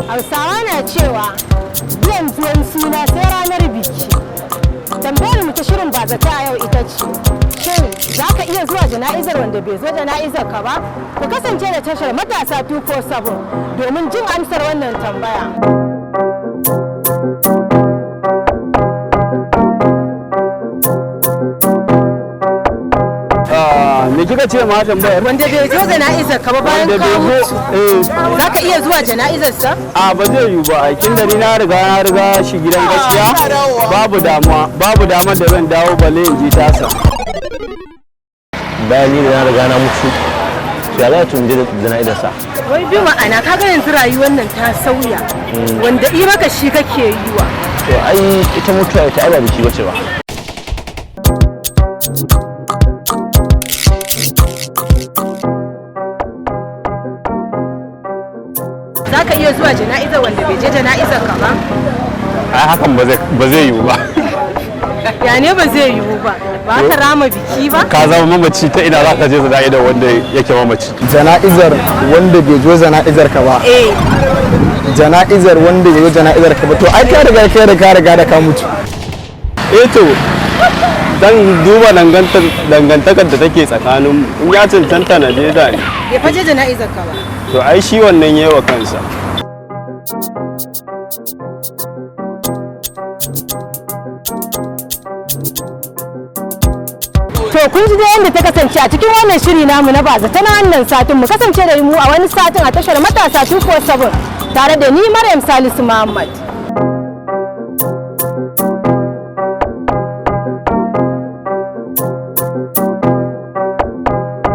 Hausawa na cewa biyan tuwon suna sai ranar biki. Tambayar mu ta shirin bazata a yau ita ce, shin za ka iya zuwa jana'izar wanda bai zo jana'izar ka ba? Ku kasance da tashar Matasa 247 domin jin amsar wannan tambaya. Me kika ce ma tambayar? Wanda bai zo jana'izar ka ba bayan ka mutu. Za ka iya zuwa jana'izar sa? A ba zai yiwu ba, kin da ni na riga shi gidan gaskiya. Babu dama da zan dawo balle in ji tasa. Bayan ni da na riga na mutu, ya za ta je jana'izar sa? Wai bi ma'ana kaga yanzu rayuwar nan ta sauya. Wanda i maka shi kake yi wa. To ai ita mutuwa ita ba biki bace ba. Za ka iya zuwa jana'izar wanda bai je jana'izar ka ba? Ai hakan ba zai yiwu ba. Ya ne ba zai yiwu ba? Ba ka rama biki ba? Ka zama mamaci ta ina za ka je jana'izar wanda yake mamaci. Jana'izar wanda bai zo jana'izar ka ba. Jana'izar wanda bai zo jana'izar ka ba. To ai ka riga da ka mutu. To dan duba dangantakar da take tsakanin in ya cancanta na je da ni. Bai faje jana'izar ka ba. To ai shi wannan yayi wa kansa. To kun ji da yadda ta kasance a cikin wannan shiri namu na bazata na wannan satin. Mu kasance da mu a wani satin a tashar Matasa 247 tare da ni Maryam Salisu Muhammad.